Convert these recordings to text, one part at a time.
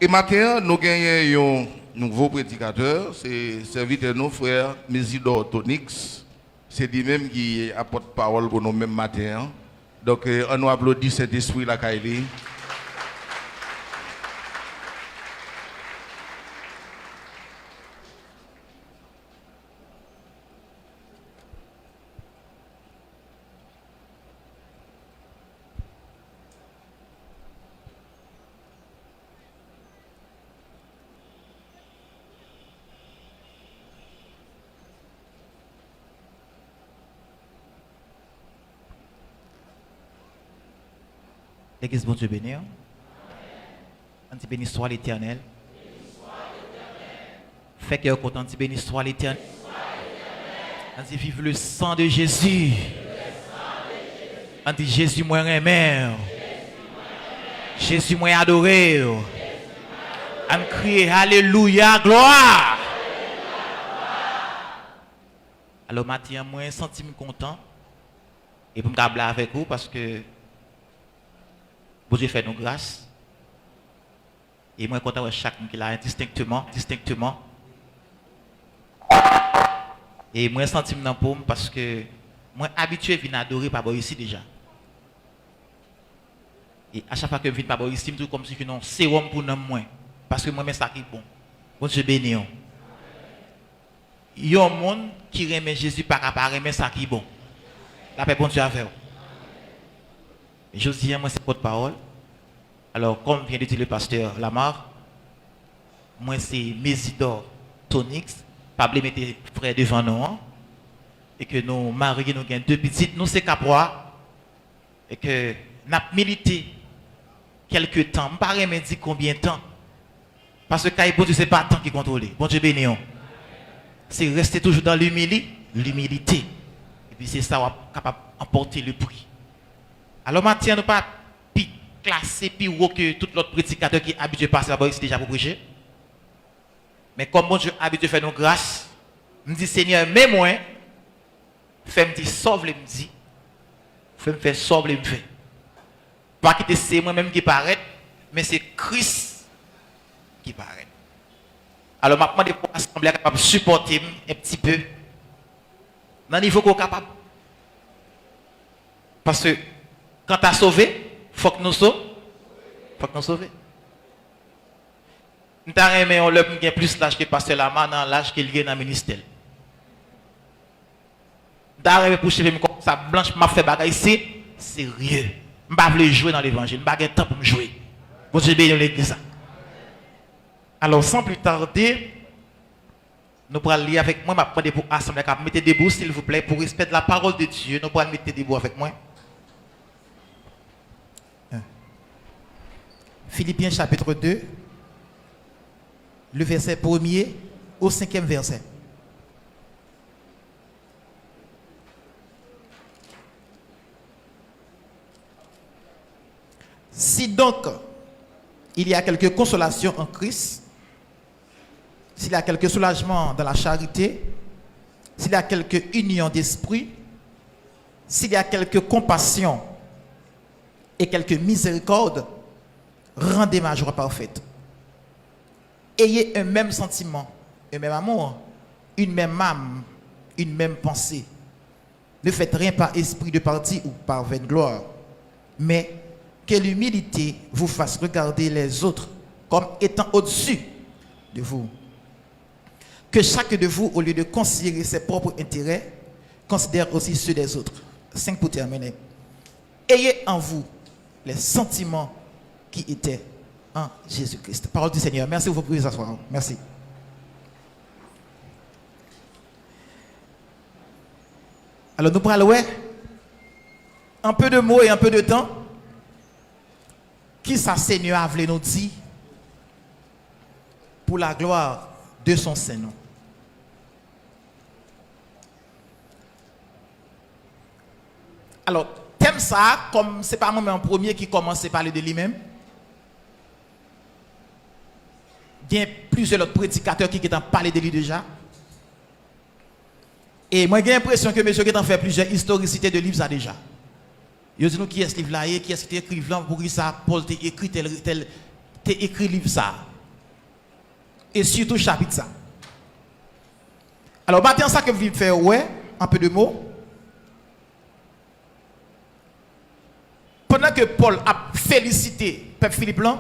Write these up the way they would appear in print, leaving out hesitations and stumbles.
Et matin, nous gagnons un nouveau prédicateur, c'est serviteur nos frères Mésidor Tonix. C'est lui-même qui apporte parole pour nous même matin. Donc, on nous applaudit cet esprit là, Kaili. L'église, bon Dieu béni. On dit béni soit l'Éternel. Fait que content, on dit béni soit l'Éternel. On dit vive le sang de Jésus. On dit Jésus moi aimé. Jésus moi adoré. On crie Alléluia, gloire. Alors maintenant, moi, je sens content. Et pour me parler avec vous parce que Dieu fait nos grâces. Et moi, content de chacun qui l'a distinctement. Et moi, je sens dans paume parce que moi, habitué à venir adorer par ici déjà. Et à chaque fois que je viens par ici, je me comme si je suis un sérum pour nous moins. Parce que moi, c'est ça qui est bon. Bon Dieu béni. Il y a un monde qui remet Jésus par rapport à ça qui est bon. La paix, bon Dieu, avec vous. Je dis, moi, c'est porte-parole. Alors, comme vient de dire le pasteur Lamar, moi, c'est Mésidor Tonix, pas de mettre frère devant nous, et que nos maris, nous avons deux petites, nous, c'est Capois, et que nous avons milité quelques temps, je ne sais pas dire combien de temps, parce que bon Dieu, ce n'est pas le temps qui contrôle. Bon Dieu béni. C'est rester toujours dans l'humilité. Et puis, c'est ça qui est capable d'emporter le prix. Alors, maintenant, nous ne pas classer plus haut que tout l'autre prédicateur qui est habitué à passer là-bas ici déjà pour prêcher. Mais comme bon Dieu est habitué à faire nos grâces, me dit Seigneur, mais moi, fais-moi dire sauve les me dit, fais-moi faire sauve les me fait. Pas que c'est moi-même qui paraît, mais c'est Christ qui paraît. Alors maintenant, pour l'assemblée capable de supporter un petit peu, dans le niveau qu'on est capable. Parce que quand tu as sauvé, il faut que nous sauvions. Faut que nous sauvions. Nous avons l'homme qui est plus l'âge que pasteur Lama dans l'âge qu'il est dans le ministère. Nous avons pour chef comme ça blanche m'a fait bagaille ici, sérieux. Je ne veux pas jouer dans l'évangile, je n'ai pas temps pour me jouer. Vous Dieu béni l'église. Alors sans plus tarder, nous allons lire avec moi, je vais pour l'assemblée, mettez debout s'il vous plaît, pour respecter la parole de Dieu, nous allons mettre debout avec moi. Philippiens chapitre 2, le verset 1er au 5e verset. Si donc il y a quelque consolation en Christ, s'il y a quelque soulagement dans la charité, s'il y a quelque union d'esprit, s'il y a quelque compassion et quelque miséricorde, rendez ma joie parfaite. Ayez un même sentiment, un même amour, une même âme, une même pensée. Ne faites rien par esprit de parti ou par vaine gloire, mais que l'humilité vous fasse regarder les autres comme étant au-dessus de vous. Que chaque de vous, au lieu de considérer ses propres intérêts, considère aussi ceux des autres. 5 pour terminer. Ayez en vous les sentiments qui était en Jésus-Christ. Parole du Seigneur. Merci, vous pouvez vous asseoir. Merci. Alors nous prenons un peu de mots et un peu de temps. Qui ça Seigneur a voulu nous dire pour la gloire de son Saint-Nom. Alors, thème ça, comme c'est pas moi-même en premier qui commence à parler de lui-même, il y a plusieurs autres prédicateurs qui ont parlé de lui déjà. Et moi, j'ai l'impression que monsieur qui ont fait plusieurs historicités de livres ça déjà. Ils disent qui est ce livre-là, qui est-ce qui écrit là, pour ça, Paul t'a écrit tel écrit livre ça. et surtout chapitre ça. Alors, maintenant, ça que vous voulez faire, ouais, un peu de mots. Pendant que Paul a félicité Peuple Philippe là,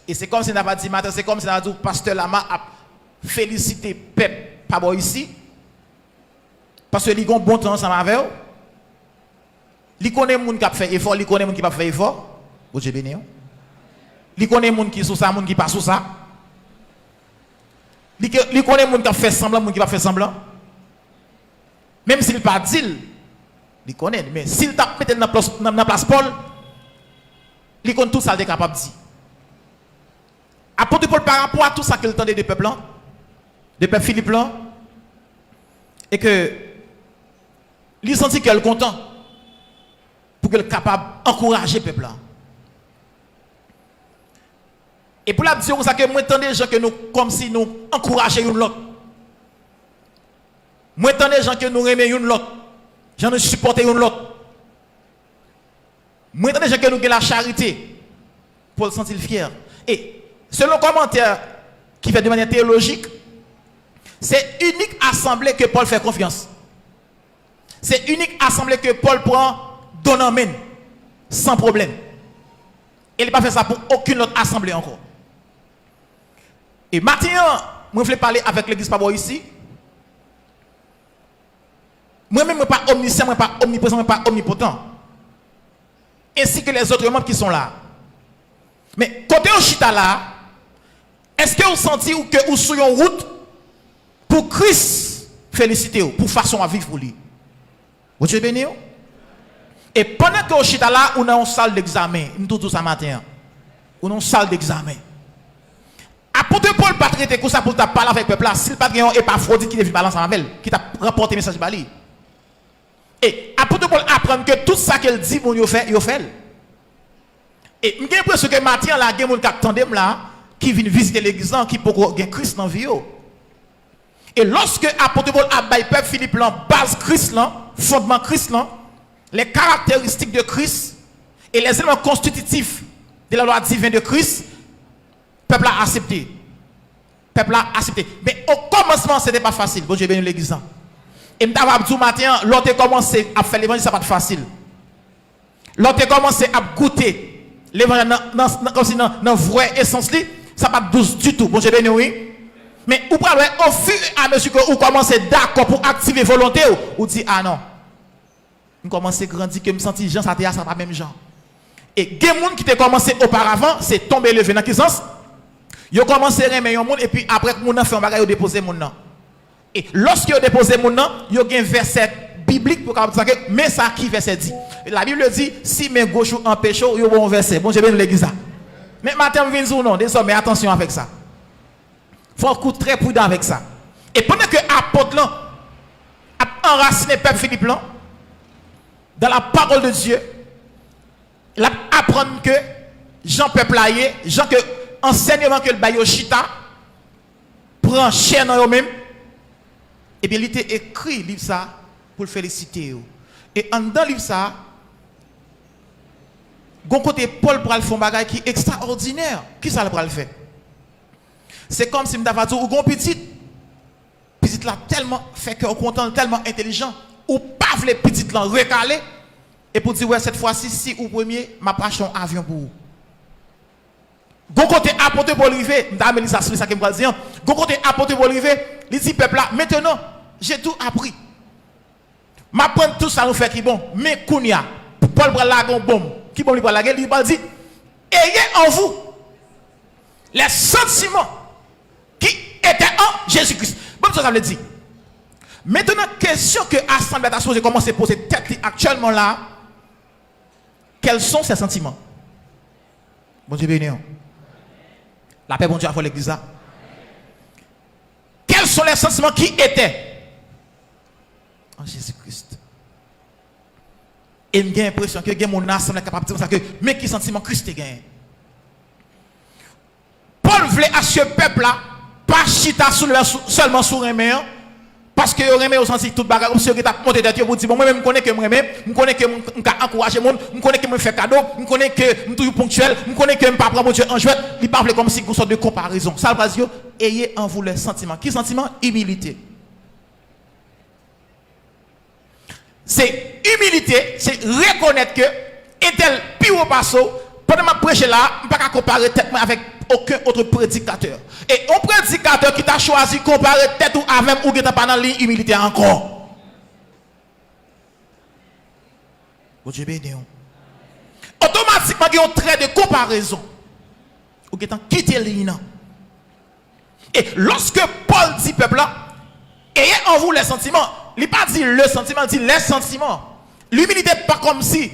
et c'est comme si on avait dit matin, c'est comme si on avait dit pasteur Lama a félicité Peuple pas bon ici, parce que il a un bon temps ensemble avec eux. Il connaît les gens qui ont fait effort, il connaît les gens qui n'ont pas fait effort. Vous avez béni. Il connaît les gens qui sont ça, les gens qui ne sont pas sous ça. Il connaît les gens qui ont fait semblant, les gens qui n'ont pas fait semblant. Même s'il n'a pas dit, il connaît. Mais s'il t'a mis dans la place Paul, il connaît tout ça, il est capable de dire. Apôtre Paul, par rapport à tout ça qu'il entendait des peuples, de peuple Philippe, et que il sentit qu'elle est content pour qu'elle soit capable d'encourager le peuple. Et pour la dire ça que moi entends des gens que nous comme si nous encourageons l'autre. Moi entends des gens que nous aimons l'autre. J'en supportons l'autre. Moi entends des gens que nous avons la charité pour le sentir fier. Et selon le commentaire qui fait de manière théologique, c'est unique assemblée que Paul fait confiance. C'est unique assemblée que Paul prend, donne en main, sans problème. Il n'a pas fait ça pour aucune autre assemblée encore. Et maintenant, je voulais parler avec l'église Pabo ici. Moi-même, je ne suis pas omniscient, je ne suis pas omniprésent, je ne suis pas omnipotent. Ainsi que les autres membres qui sont là. Mais côté au chita là, est-ce que vous sentez que vous soyez en route pour Christ féliciter vous, pour façon à vivre pour lui? Vous êtes béni? Et pendant que vous chita là, on a une salle d'examen. Nous tout ça matin. On a une salle d'examen. Apôtre Paul pas traité comme ça pour ta parler avec le peuple là. S'il pas gagne et pas Aphrodite qui devient balance avec elle, qui t'a rapporté message bali. Et apôtre Paul apprend que tout ça qu'elle dit mon yo fait. Et j'ai l'impression que matin là gen moun qui attendem là qui vient visiter l'église qui peut gen Christ dans vie yo. Et lorsque apôtre Paul a bail peuple Philippe là base Christ là, fondement Christ là, les caractéristiques de Christ et les éléments constitutifs de la loi divine de Christ, peuple a accepté. Peuple a accepté. Mais au commencement, ce n'était pas facile. Bon, j'ai béni l'église. Et je m'avais dit matin, l'autre commencé à faire l'évangile, ça va être facile. L'autre commencé à goûter l'évangile comme si dans vraie essence, ça va pas douce du tout. Bon, j'ai béni, oui. Mais au fur et à mesure que vous commencez d'accord pour activer volonté, vous dites, ah non. Je commence à grandir, que je me sens gens, ça ne pas même gens. Et les gens qui ont commencé auparavant, c'est tomber levé dans quel sens? Ils ont commencé à remettre un monde et puis après que mon fait un bagage, ils ont déposé mon nom. Et lorsqu'ils ont déposé mon nom, ils ont un verset biblique pour dire que mais ça qui verset dit. La Bible dit si mes gauche en péché, ils ont un verset. Bon, j'ai bien l'église. Mais maintenant, je viens ou non, désormais attention avec ça. Il faut être très prudent avec ça. Et pendant que l'apôtre a enraciné le peuple Philippe là, dans la parole de Dieu, il apprend que Jean peuple laïe, Jean que enseignement que le bayo chita prend chair dans eux-mêmes, et bien il était écrit livre ça pour le féliciter. Et en dans livre ça, gon côté Paul pral font bagay qui extraordinaire. Qui ça le pral faire? C'est comme si m'dava dit ou gon petit là tellement fait cœur content, tellement intelligent ou pas les petites là recalé et pour dire ouais cette fois-ci si ou premier m'a pas un avion pour vous. Gon côté apôtre Paul rivé, m'dame ça c'est ça que me dire. Gon côté apôtre Paul rivé, il dit peuple là maintenant j'ai tout appris. M'apprendre tout ça nous fait qui bon, mais kounya Paul prend la bombe, qui bon lui prend la gueule, il dit ayez en vous les sentiments qui étaient en Jésus-Christ. Bon ça veut dire. Maintenant question que assemblée a posé comment se poser tête actuellement là. Quels sont ces sentiments? Bon Dieu béni. La paix bon Dieu a fait l'église là. Quels sont les sentiments qui étaient en Jésus-Christ? Et j'ai l'impression que mon assemblée est capable de dire que mais qui sentiment Christ est gagné? Paul voulait à ce peuple là pas chita seulement sur un main parce que remet au sens toute bagarre comme si il t'a monté tête pour dire bon moi même connais que moi me connais que me encourager monde me connais que me faire cadeau me connais que me toujours ponctuel me connais que me pas prendre mon Dieu en jouet il parle comme si une sorte de comparaison ça veut dire ayez en vous le sentiment. Qui sentiment? Humilité. C'est humilité, c'est reconnaître que un tel pire passo, pendant ma prêche là, je ne peux pas comparer tête avec aucun autre prédicateur. Et un prédicateur qui t'a choisi de comparer tête ou avec ou qui n'a pas dans l'humilité encore. Bon Dieu béni. Automatiquement, il y a un trait de comparaison. Ou qui est quitté l'île. Et lorsque Paul dit peuple là, ayez en vous les sentiments, il n'a pas dit le sentiment, il dit les sentiments. L'humilité n'est pas comme si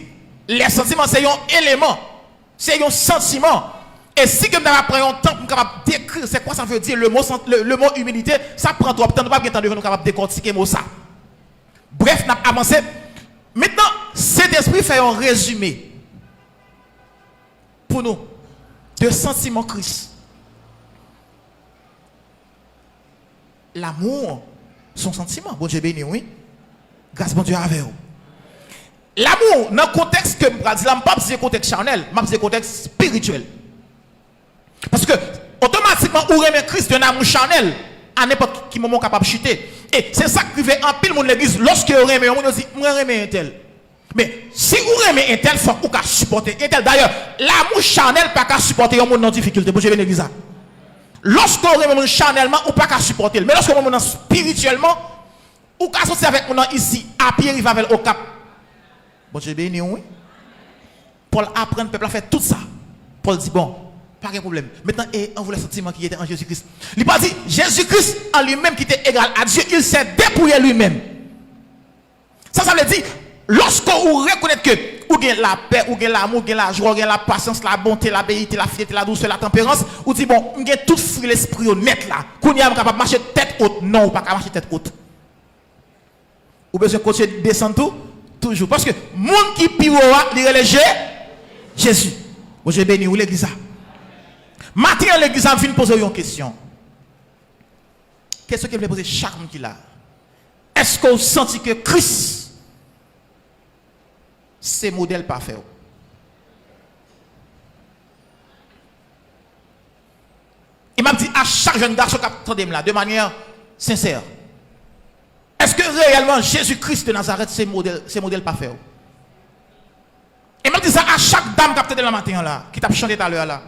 les sentiments c'est un élément, c'est un sentiment. Et si que nous avons un temps pour décrire c'est quoi ça veut dire le mot humilité, ça prend trop de temps, nous ne pouvons pas nous capable décortiquer le mot ça. Bref, nous avons avancé. Maintenant, cet esprit fait un résumé pour nous de sentiments Christ. L'amour, son sentiment. Bon Dieu béni, oui. Grâce bon Dieu avec vous. L'amour, dans le contexte que je ne dis pas c'est contexte charnel, mais c'est contexte spirituel. Parce que, automatiquement, vous aimez Christ d'un amour charnel, à n'importe quel moment capable de chuter. Et c'est ça qui fait en pile mon l'église, lorsque vous aimez, on dit, moi aimez un tel. Mais si vous aimez un tel, il faut que vous supporter un tel. D'ailleurs, l'amour charnel pas qu'à supporter un monde en difficulté. Bon Dieu béni l'église. Lorsque vous aimez charnellement, ou pas qu'à supporter. Mais lorsque vous aimez spirituellement, ou qu'à sortir avec mon ici, à pied, il va vers au cap. Bon Dieu béni, oui. Paul apprend le peuple à faire tout ça. Paul dit, bon, pas de problème. Maintenant, on voulait le sentiment qui était en Jésus-Christ. Il n'a pas dit, Jésus-Christ en lui-même qui était égal à Dieu, il s'est dépouillé lui-même. Ça veut dire, lorsque vous reconnaissez que vous avez la paix, vous avez l'amour, vous avez la joie, vous avez la patience, la bonté, la béité, la fierté, la douceur, la tempérance, vous dites, bon, vous avez tout fruit l'esprit honnête là. Vous n'êtes pas capable de marcher tête haute. Non, vous n'êtes pas capable de marcher tête haute. Vous avez besoin de continuer de descendre tout. Toujours. Parce que le monde qui pire, il relège Jésus. Bon, je bénis où l'église. Matin, l'église a vient poser une question. Question que je vais poser chaque monde qui l'a. Est-ce que vous sentez que Christ, c'est modèle parfait? Il m'a dit à chaque jeune garçon qui attendait là, de manière sincère. Est-ce que réellement Jésus-Christ de Nazareth c'est modèle parfait? Et m'a dit ça à chaque dame qui a peut-être le matin là, qui t'a chanté tout à l'heure là.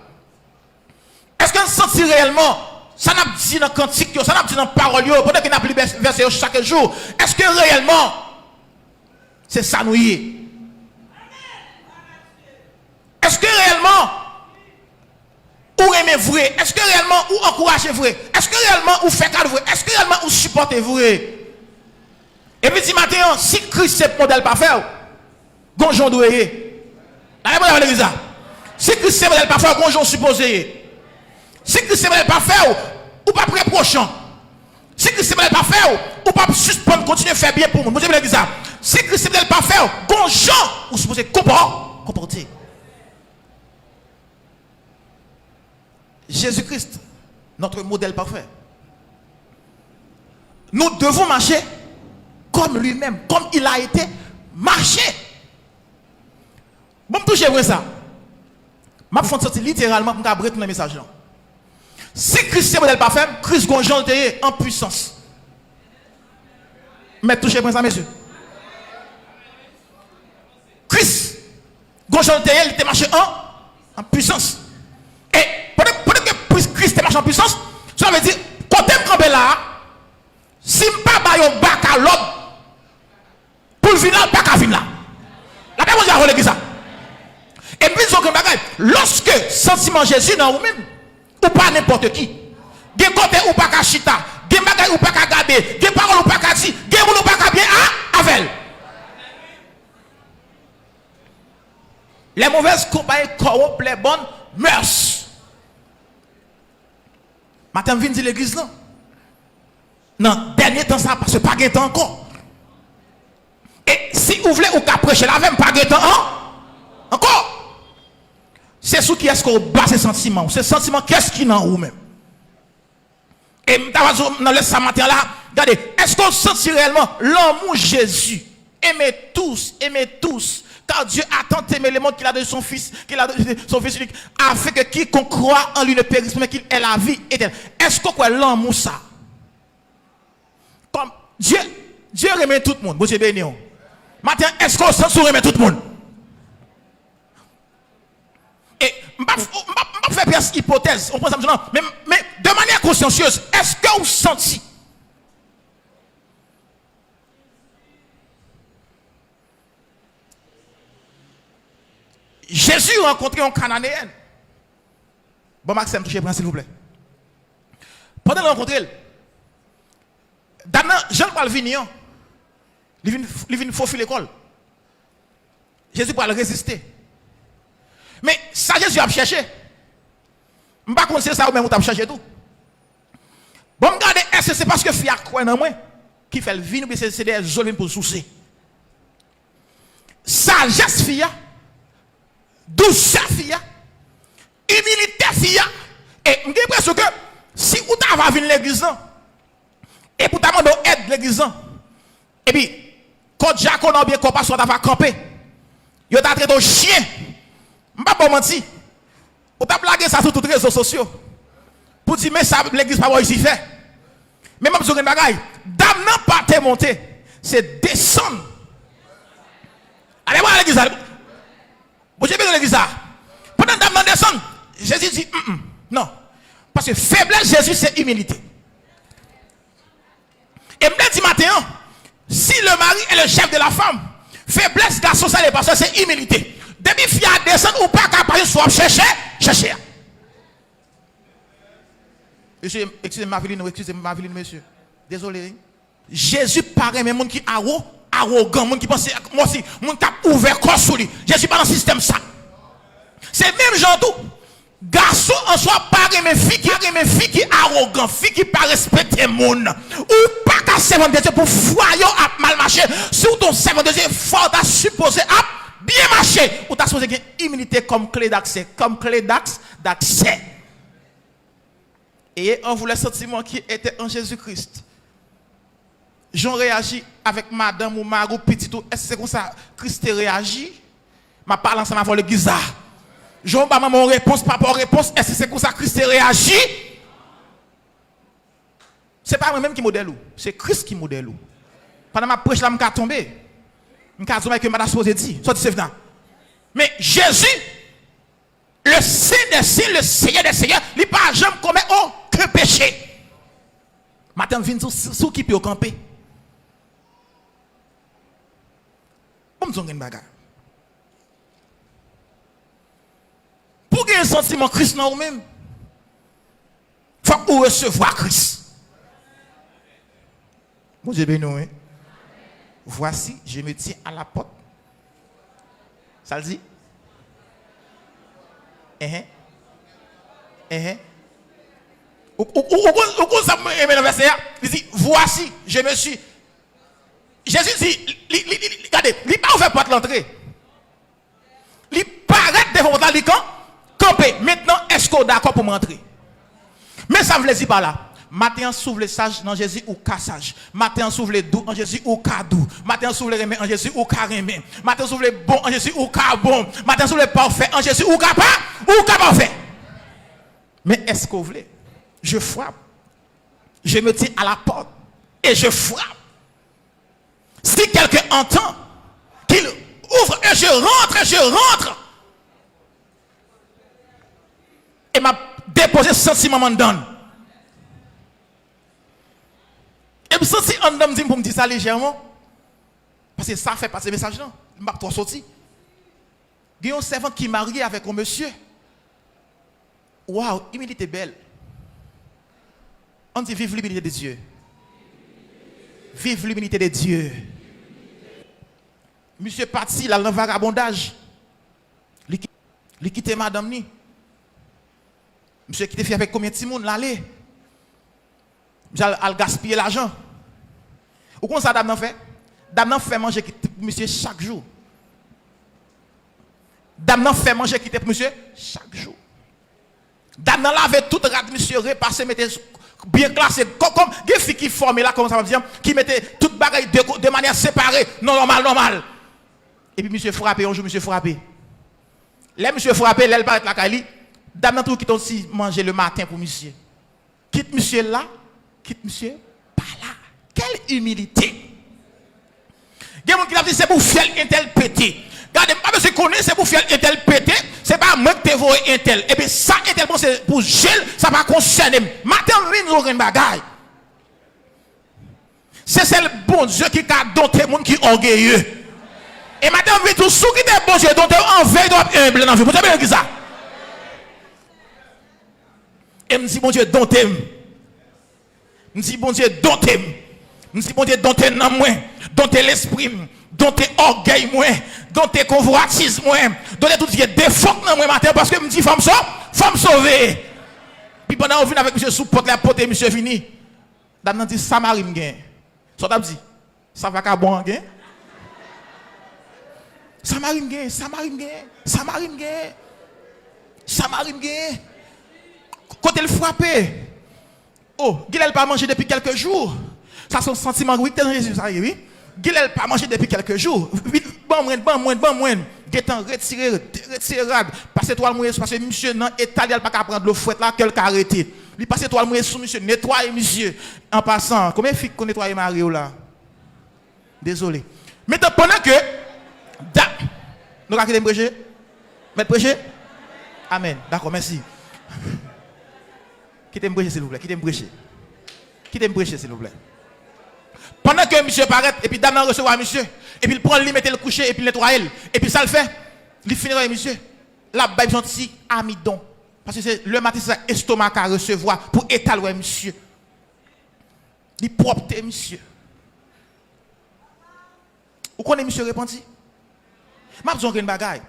Est-ce qu'on sent réellement, ça n'a pas dit dans le cantique, ça n'a pas dit dans la parole, pendant qu'il n'a plus versé chaque jour, est-ce que réellement c'est ça nous y est? Est-ce que réellement ou aimez vrai? Est-ce que réellement ou encouragez vrai? Est-ce que réellement ou fait vrai? Est-ce que réellement ou supportez vrai? Et puis, matin, si Christ c'est modèle parfait, gonjon doué. Si Christ c'est modèle parfait, gonjon supposé. Si Christ c'est modèle parfait, ou pas préprochant. Si Christ c'est modèle parfait, ou pas suspendre, continuer à faire bien pour moi. Si Christ c'est modèle parfait, gonjon, ou supposé comporter. Jésus-Christ, notre modèle parfait. Nous devons marcher comme lui-même, comme il a été marché. Bon, touchez vous ça. Je vais sortir littéralement pour que je le message là. Si Christ est modèle parfait, Christ Gonjon était en puissance. Mais touchez vous ça, messieurs. Christ Gonjon était marché en puissance. Et pendant que Christ était marché en puissance, ça veut dire, quand tu es là, si je ne pas un bac à l'autre, pour le final, pas qu'à venir là. La personne qui a relégé ça. Et puis, lorsque sentiment Jésus dans vous-même, ou pas n'importe qui, des côtés ou pas qu'à chita, des bagailles ou pas qu'à garder, des paroles ou pas qu'à dire, des mots ou pas qu'à bien avec. Les mauvaises compagnies corrompent les bonnes mœurs. Matin, je viens de l'église là. Non, dernier temps, ça passe pas de temps encore. Et si vous voulez ou qu'à prêcher la même pas de temps, encore. C'est ce qui est-ce qu'on bat ces sentiments. Ces sentiments, qu'est-ce qui n'en ou même? Et dans le matin là, regardez, est-ce qu'on sent réellement l'amour Jésus? Aimez tous, Car Dieu a tant aimé le monde qu'il a donné son Fils, unique, afin que quiconque croit en lui ne périsse, mais qu'il ait la vie éternelle. Est-ce qu'on croit l'amour ça? Comme Dieu remet tout le monde. Bon Dieu béni. Maintenant, est-ce qu'on sent remet tout le monde? Et je ne vais pas faire hypothèse. On pense non, mais de manière consciencieuse, est-ce que vous sentez Jésus rencontré un Cananéen. Bon, Maxime, touchez s'il vous plaît. Pendant le rencontrer, Jean-Paul Vignon, il vient faufiler l'école. Jésus va le résister. Mais ça, Jésus a cherché. Je ne sais pas si c'est ça ou même où tu as cherché tout. Bon, regardez, est-ce que c'est parce que Fia croit dans moi qui fait le vin ou c'est des zones pour soucier? Sagesse Fia, douceur Fia, humilité Fia, et je pense que si vous avez venir l'église, et pour t'amener aide l'église, et puis, quand Jacques a bien compassion, tu vas camper, vous avez traité de chien. Je ne vais pas mentir. Vous avez blagué ça sur tous les réseaux sociaux. Pour dire, mais ça, l'église pas ici fait. Mais même si vous avez une bagaille, dame n'a pas te monter, c'est descendre. Allez voir l'église. Vous avez besoin de l'église. Pendant que dame n'a descendre, Jésus dit, non. Parce que faiblesse, Jésus, c'est humilité. Et me dit matin, si le mari est le chef de la femme, faiblesse, garçon, ça n'est pas ça, c'est humilité. Depuis fille à descendre ou pas capable de soit chercher. Excusez-moi, monsieur. Désolé. Jésus paraît même monde qui arrogant, monde qui pense moi aussi, monde qui a ouvert corps sur lui. Jésus pas dans le système ça. C'est même genre tout. Garçon en soi paraît mais fille qui arrogant, fille qui pas respecter monde. Ou pas qu'à servant de Dieu pour foyer à mal marcher. Sur ton servant de Dieu, fort à supposer à bien marcher. Ou t'as supposé qu'il y a humilité comme clé d'accès. D'accès. Et on voulait sentiment qui était en Jésus-Christ. Jean réagit avec madame ou Marou petit tout. Est-ce que c'est comme ça Christ réagit? Ma parle ensemble avec le guisard. Jean pas mon réponse, pas pour réponse. Est-ce que c'est comme ça Christ réagit? C'est pas moi-même qui modèle ou. C'est Christ qui modèle ou. Pendant ma prêche là, je suis tombé. Je suis tombé que madame supposé dire. Mais Jésus, le Saint des Saints, le Seigneur des Seigneurs, il n'a pas jamais commis aucun péché. Maintenant, je viens sur qui peut camper. Comme ça, une bagarre. Pour gagner un sentiment Christ dans vous-même, il faut que vous recevoir Christ. Bon Dieu béni. Voici, je me tiens à la porte. Ça le dit? Il dit, voici, je me suis. Jésus dit, regardez, il n'a pas ouvert porte l'entrée. Il paraît devant votre lit camper. Maintenant, est-ce qu'on est d'accord pour m'entrer? Mais ça veut dire par là. Matin, s'ouvre les sages dans Jésus ou cassage. Matin, s'ouvre les doux en Jésus ou cadou. Matin, s'ouvre les remèdes en Jésus ou carrément. Matin, s'ouvre les bons en Jésus ou bon. Matin, s'ouvre les parfaits en Jésus ou capable ou parfait. Mais est-ce que vous voulez? Je frappe. Je me tiens à la porte et je frappe. Si quelqu'un entend qu'il ouvre et je rentre. Et m'a déposé ce sentiment dedans. Et puis si un homme dit pour me dire ça légèrement, parce que ça fait passer le message là, je ne vais pas trop sortir. Il y a un servant qui est marié avec un monsieur. Waouh, humilité belle. On dit vive l'humilité de Dieu. Vive l'humilité de Dieu. Monsieur parti là dans le vagabondage. Il quitte madame ni. Monsieur qui te fait avec combien de monde l'aller? Al gaspiller l'argent. Ou comment ça dame fait? Dame fait manger pour monsieur chaque jour. Dame fait manger qui pour monsieur chaque jour. Dame lave tout rat monsieur repassé mettait bien classé comme des filles qui forment là comme ça va dire qui mettait toute bagaille de manière séparée, non normal. Et puis monsieur frappé, un jour monsieur frappé. Là monsieur frappé, là il paraît la Kali. Dame nan tout qui aussi manger le matin pour monsieur. Quitte monsieur là, quitte monsieur pas là. Quelle humilité. Il y a des gens qui disent c'est pour faire un tel pété. Regardez, pas besoin de connaître, c'est pour faire un tel pété. C'est pas moi qui te vois un tel. Et puis ça, un tel, c'est pour gel, ça va concerner. Maintenant, nous avons une bagaille. C'est le bon Dieu qui a doté les gens qui sont orgueilleux. Et maintenant, on veut tout ce qui est bon Dieu, doté en veille, doit être humble dans la vie. Vous savez bien qui ça? Et me dit, bon Dieu, doté. Me dit, bon Dieu, doté. Me dit, bon Dieu, doté dans moi, doté l'esprit, doté orgueil moi, doté convoitise moi, doté tout ce défaut dans moi matin parce que me dit, femme sauver. Puis pendant qu'on vient avec monsieur sous porte la porte, monsieur fini. Dame dit, ça m'arrive gain. Ça t'a dit, ça va qu'à bon gain. Ça m'arrive gain, ça m'arrive gain, ça m'arrive gain. Ça m'arrive gain. Quand elle frappé, oh, Gilel pas mangé depuis quelques jours. Ça c'est un sentiment oui, Jésus ça oui. Gilel pas mangé depuis quelques jours. Bon moins. Gétant retiré. Passer toi le parce que monsieur dans état il pas prendre l'eau fouette là qu'elle arrêté. Il passer toi le sous monsieur nettoyer monsieur en passant. Combien de filles qu'on nettoyer Mario là? Désolé. Maintenant pendant que nous allons prêcher. Mettre prêcher. Amen. D'accord, merci. Qui t'aime prêcher s'il vous plaît? Qui t'aime prêcher? Qui t'aime prêcher s'il vous plaît? Pendant que monsieur paraît, et puis dame recevoir monsieur, et puis il prend, il met le coucher, et puis il nettoie elle, et puis ça le fait, il finit avec monsieur. La Bible sont ici amidon. Parce que c'est le matin, c'est estomac à recevoir pour étaler monsieur. Il propre monsieur. Vous connaissez monsieur repenti? Je vais vous dire une bagaille.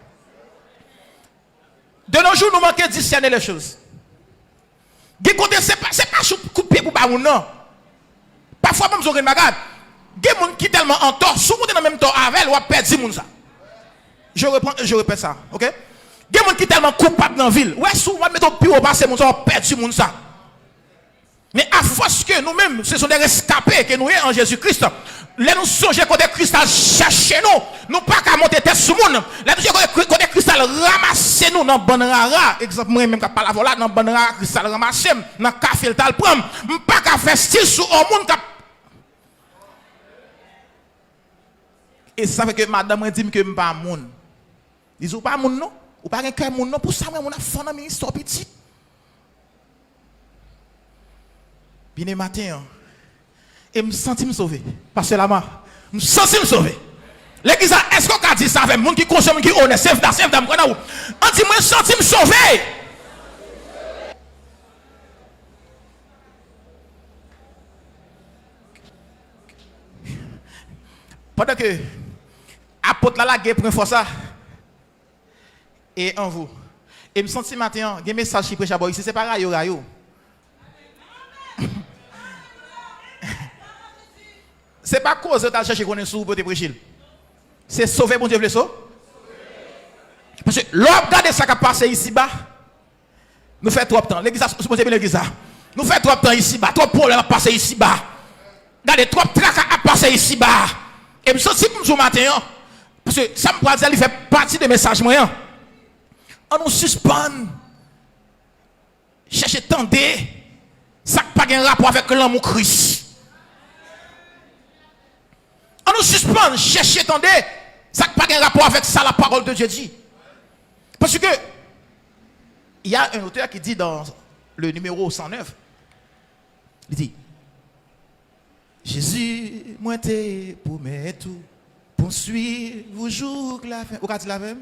De nos jours, nous manquons de discerner les choses. Ce n'est pas coup de pied pour nous, non. Parfois, même si vous avez une bagarre, il y a des gens qui sont tellement en tort, si vous êtes dans le même temps avec, vous perdez les gens. Je répète ça, ok? Il y a des gens qui sont tellement coupables dans la ville. Ouais, si vous mettez au pire au passé, vous perdez les gens. Mais à force que nous-mêmes, ce sont des rescapés que nous sommes en Jésus-Christ, là nous songeons quand Christ a cherché nous, nous pas qu'à monter tête sur le monde. Là nous songeons quand Christ a ramassé nous dans le bon rara. Exemple, moi même qui parle là, dans le bon rara, Christ a ramassé, dans le café, il a prendre. Je ne pas qu'à faire style sur le monde. Et ça fait que madame me dit que je ne suis pas monde. Ils sont pas monde non? Ou pas un cœur monde non? Pour ça, moi, on a fait une histoire petite. Bien le matin, et me sens me sauver. Parce que là-bas, me sens me sauver. L'église, est-ce qu'on a dit ça avec les gens qui consomment, qui honnêtent, chef d'âme, on dit, moi, je sens me sauver. Pendant que apôtre la guerre pour une ça, et en vous, et me sens matin, il y a un message qui prêche à ici, c'est pas rayo. C'est pas cause de chercher qu'on est sous pour te prêcher. C'est sauver bon Dieu le sauver. Parce que l'homme regarde ça qui a passé ici-bas. Nous faisons trop de temps. L'église, nous faisons trop de temps ici-bas. Trop de problèmes à passer ici-bas. Regardez, trop de trac à passer ici-bas. Et je me sens comme ce matin. Parce que ça me parle, il fait partie des messages moyens. On nous suspend. Chercher tendre. Ça n'a pas de rapport avec l'amour Christ. On nous suspend, chercher, attendez, ça n'a pas de rapport avec ça, la parole de Dieu dit. Parce que, il y a un auteur qui dit dans le numéro 109, il dit, Jésus, moi t'es pour mettre tout, pour suivre vos jours la fin. Vous avez dit la même?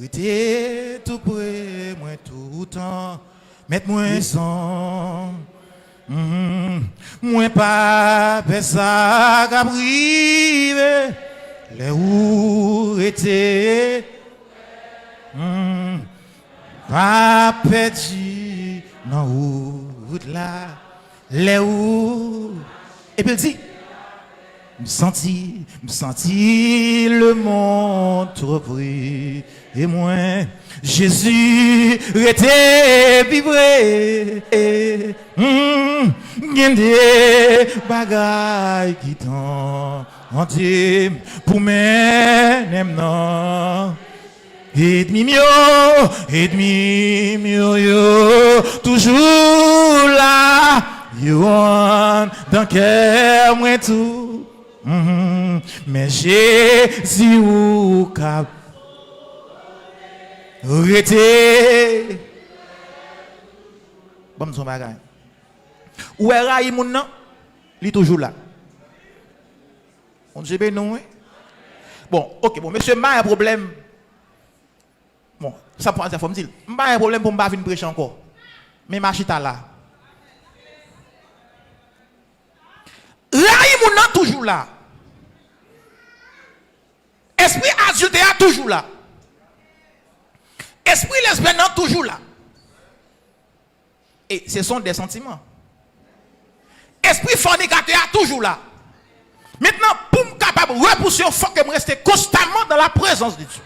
T'es tout près, moi tout le temps, mettez-moi sans. Moi pas ça qu'a privé les où était pas petit non route là les où et puis il dit me senti le monde trop pris et moi Jésus était vibré y a des bagailles qui t'ont On dit pour même non. Ennemi yo, toujours là, yo dans cœur moi tout. Mais Jésus ou cap arrêtez. Bon son bagage. Où est Raï moun nan? Il est toujours là. On dit ben non. Bon, OK, bon monsieur m'a un problème. Bon, ça prend ça faut me dire. M'a un problème pour m'pa venir prêcher encore. Mais ma chita là. Raï moun nan toujours là. Esprit adulte est toujours là. Esprit lesbien est toujours là. Et ce sont des sentiments. Esprit fornicateur est toujours là. Maintenant, pour me capable de repousser, il faut que je reste constamment dans la présence de Dieu.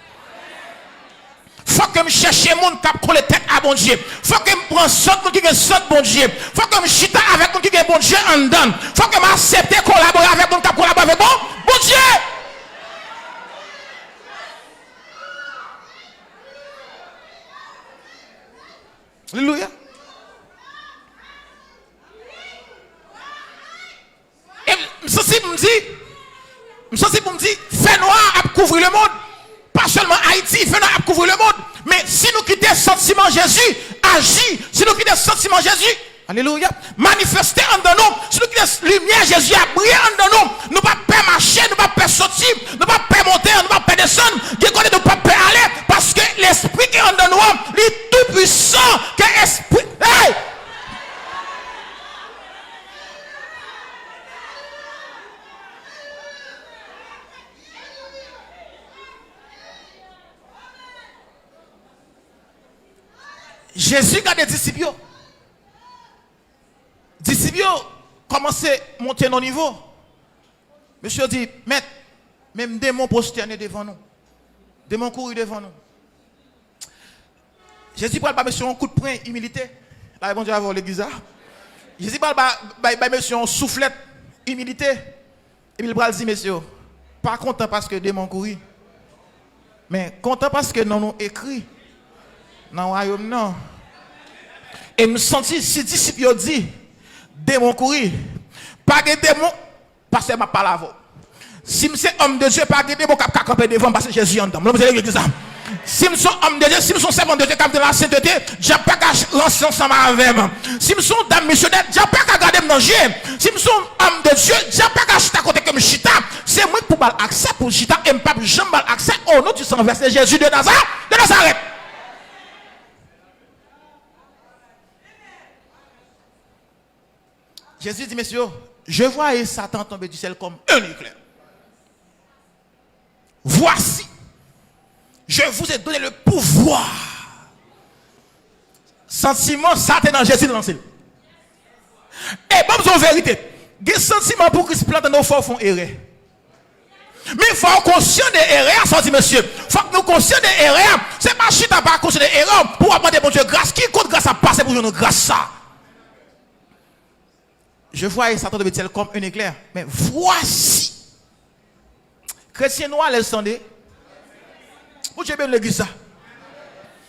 Il faut que je cherche les gens qui ont les têtes à bon Dieu. Il faut que je prenne ceux qui ont ceux bon Dieu. Il faut que je chita avec ceux qui ont bon Dieu en dedans. Il faut que je accepte de collaborer avec ceux qui collaborent avec bon Dieu. Alléluia. Et ceci me dit, fait noir à couvrir le monde. Pas seulement Haïti, fait noir à couvrir le monde. Mais si nous quittons le sentiment Jésus, agit. Si nous quittons le sentiment Jésus, alléluia, manifester en nous. Si nous quittons la lumière Jésus a brillé en nous. Nous ne pouvons pas marcher, nous ne pouvons pas sortir, nous ne pouvons pas monter, nous ne pouvons pas descendre. Nous ne pouvons pas aller parce que l'esprit qui est en nous, il est tout puissant. Que l'esprit. Hey! Jésus a des disciples. Disciples commencent à monter nos niveaux. Monsieur dit, maître, même démons prosternés devant nous. Démons courir devant nous. Jésus parle pas monsieur un coup de poing, humilité. Là, bon Dieu avoir l'église. Jésus parle pas monsieur un soufflette, humilité. Et puis il va dire, monsieur, pas content parce que démons courir. Mais content parce que nous nous écrit. Dans le royaume, non. Et me sentis, si disciples dit, démon courir, pas de démon, parce que je parle avant. Si je suis homme de Dieu, pas de démon qui a campé devant, parce que Jésus est en dedans. Si je suis homme de Dieu, si je suis servant de Dieu, qui a de la sainteté, je n'ai pas qu'à lancer ensemble avec moi. Si je suis dame missionnaire, je n'ai pas qu'à garder mon Dieu. Si je suis homme de Dieu, je n'ai pas qu'à chita côté comme chita. C'est moi qui peux accès pour chita et je ne peux jamais accès au nom du sang versé Jésus de Nazareth. Jésus dit, messieurs, je vois Satan tomber du ciel comme un éclair. Voici, je vous ai donné le pouvoir. Sentiment, Satan dans Jésus de lancer. Et bon, en vérité, des sentiments pour qu'ils se plantent dans nos forts font erreur. Mais il faut être conscient des erreurs, ça dit monsieur. Il faut que nous conscients des erreurs. C'est pas chita pas conscient des erreurs pour demander bon Dieu grâce. Qui compte grâce à passer pour nous grâce ça? Je vois Satan de ciel comme un éclair. Mais voici. Chrétien noir, les sondés. Vous avez bien l'église ça.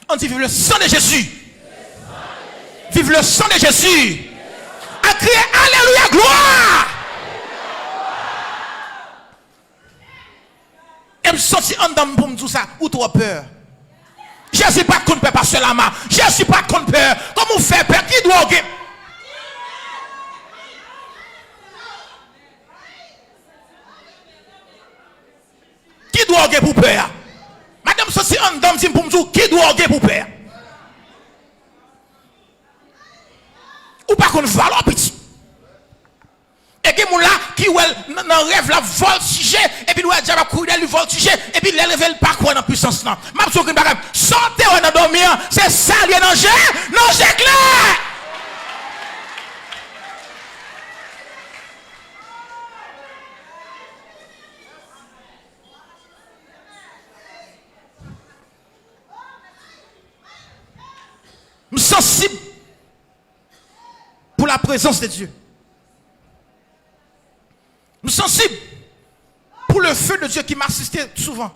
On dit vive le sang de Jésus. Vive le sang de Jésus. À crier Alléluia, gloire. Et me sentir en dedans pour me dire ça. Ou trop peur. Je ne suis pas contre peur par cela. Je ne suis pas contre peur. Comment faire peur? Qui doit gagner? Qui doit gagner pour peur? Madame, ceci en dedans pour me dire qui doit gagner pour peur? Ou pas qu'on valeur petit. Et que mon là qui dans rêve la voltige et puis nous déjà va courir le voltige et puis les révèle pas quoi dans puissance là. M'a dit que sortez dans dormir, c'est ça lié dans jeu, non c'est clair. Je suis sensible pour la présence de Dieu. Nous sommes sensibles pour le feu de Dieu qui m'assistait souvent.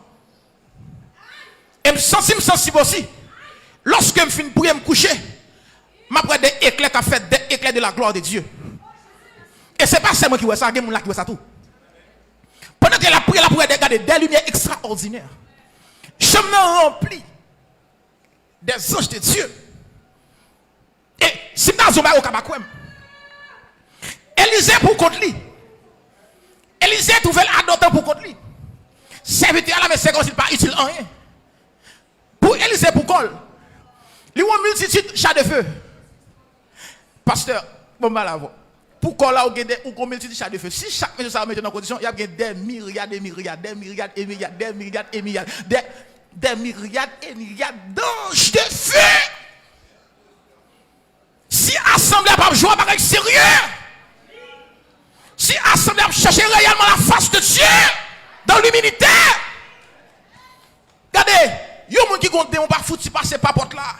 Et me sentir sensible aussi. Lorsque je finis pour me coucher, je des éclairs qui fait des éclairs de la gloire de Dieu. Et ce n'est pas seulement qui voit ça, il y a des gens qui voient ça tout. Pendant que la prière, regarder des lumières extraordinaires. Chemin rempli des anges de Dieu. Et si nous avons au Kabakwem, Élisée pour contre lui. Élisée trouvait l'adoptant pour contre lui. Serviteur là, mais c'est comme s'il n'est pas utile en rien. Pour Élisée pour col. Il y a une multitude chat de feu. Pasteur, bon bah là, pour col là, il y a une multitude chat de feu. Si chaque monsieur ça met dans condition, il y a des myriades et myriades, des myriades et myriades, des myriades et myriades, des myriades et myriades d'anges de feu. Si assemblée pas jouer avec sérieux, si assemblée chercher réellement la face de Dieu dans l'humilité, regardez, il y a des gens qui ont des pas foutu passer par porte là.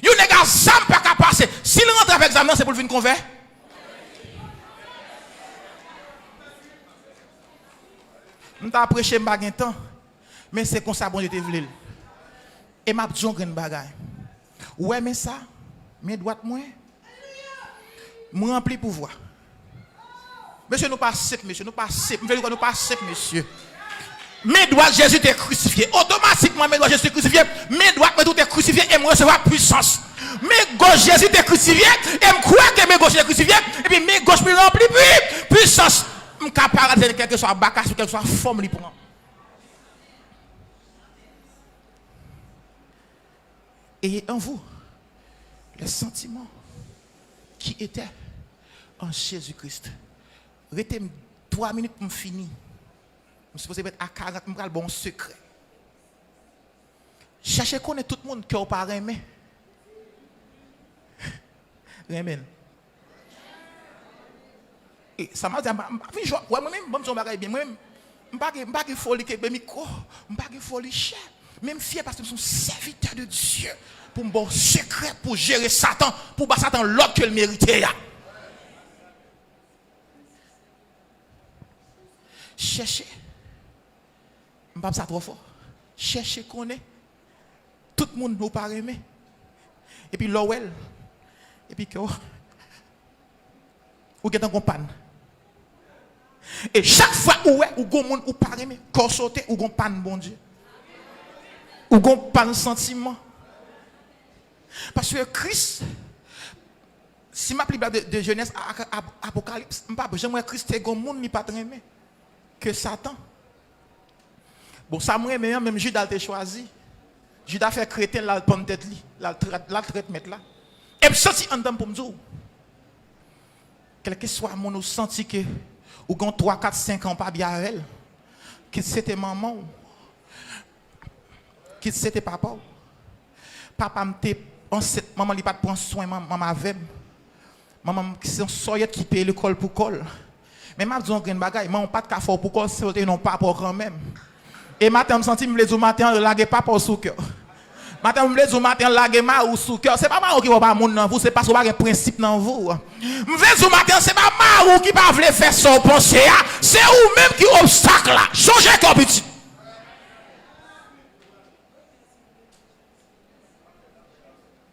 Il y a des gens qui pas passer. S'il rentre avec examen, c'est pour le venir convert. Je t'ai prêché un temps, mais c'est comme ça bon Dieu te voulait. Et m'a dit une bagaille. Ouais mais ça, mes droites moi, me rempli pouvoir. Monsieur nous pas sec, monsieur nous pas sec, nous pas sec monsieur. Mes droits Jésus t'est crucifié. Automatiquement mes droits Jésus t'est crucifié. Mes droits tout est crucifié et me recevoir puissance. Mes gauches Jésus t'est crucifié et me croire que mes gauches est crucifié et puis mes gauches me rempli puissance. Je capable de quelque soit bacas ou quelque soit forme li pour moi. Ayez en vous le sentiment qui était en Jésus-Christ. Restez 3 minutes pour me finir. Je suis supposé être à 40, je vais bon secret. Cherchez connaître tout le monde qui n'a pas aimé. Amen. Et ça m'a dit, moi-même, je ne bien. Moi-même, je ne suis pas folie avec le micro. Je ne suis pas folie cher. Même fier parce que je suis serviteur de Dieu. Pour me bon secret, pour gérer Satan. Pour battre Satan l'autre que le méritait. Cherchez. Je ne sais pas ça trop fort. Cherchez qu'on est. Tout le monde nous pas aimé. Et puis l'ouel. Et puis que. Ou get en compagne. Et chaque fois où est, ou gon monde ou pas aimé, corps sauté, ou gon panne bon Dieu. Ou gon panne sentiment. Parce que Christ, si ma pli de Genèse à Apocalypse, j'aimerais Christ et gon monde ni pas aimé que Satan. Bon, ça me remet même Judas a choisi. Judas fait chrétien la bonne tête li, la traite mettre là. Et me senti en dedans pour me dire. Quel que soit mon senti que ou gon 3 4 5 ans pas bien avec elle. Que c'était maman. Que c'était papa. Papa m'était enceinte, maman li pas prendre soin maman avec. Maman c'est un soyette qui paye l'école pour col. Mais m'a dit on grande bagaille, maman pas de café pour col, c'est non pas pour quand même. Et matin me senti me les matin laguer papa au sous cœur. Matin me les matin laguer ma ou sous cœur, c'est pas marou qui va pas moun dans vous, c'est parce que pas un principe dans vous. Me les matin c'est pas marou qui pas veut faire son penser, c'est ou même qui obstacle là. Changez comme petit.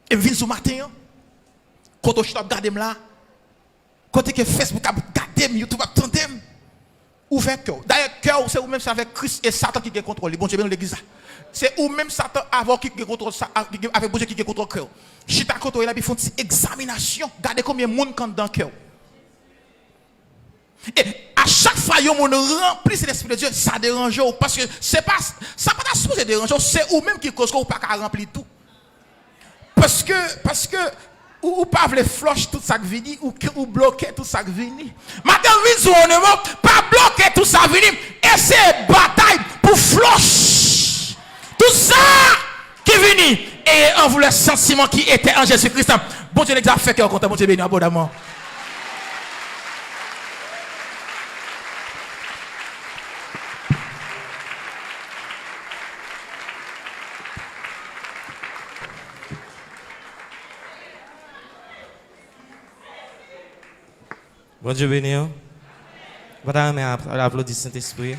Et vinn ce matin, quand je regarde là, quand que Facebook a regardé, YouTube a tenté, ouvert cœur. D'ailleurs, cœur, c'est ou même ça avec Christ et Satan qui contrôle. Bon Dieu, dans l'église. C'est ou même Satan avant qui contrôle ça, avec bon Dieu qui contrôle cœur. Chita koto, il a fait une examination. Regardez combien de monde quand dans cœur. Et à chaque fois, il y a un monde rempli de l'Esprit de Dieu, ça dérange parce que c'est pas, ça pas supposé déranger, c'est ou même qui cause qu'on pas remplir tout. Parce que ou pas les flush tout ça qui vient ou bloquer tout ça qui vient. Maintenant on ne pas bloquer tout ça qui vient et c'est bataille pour flush tout ça qui vient et on voulait le sentiment qui était en Jésus-Christ. Bon Dieu les a fait cœur content, bon Dieu béni abondamment. Bon Dieu béni. Voilà, mais applaudissez Saint-Esprit.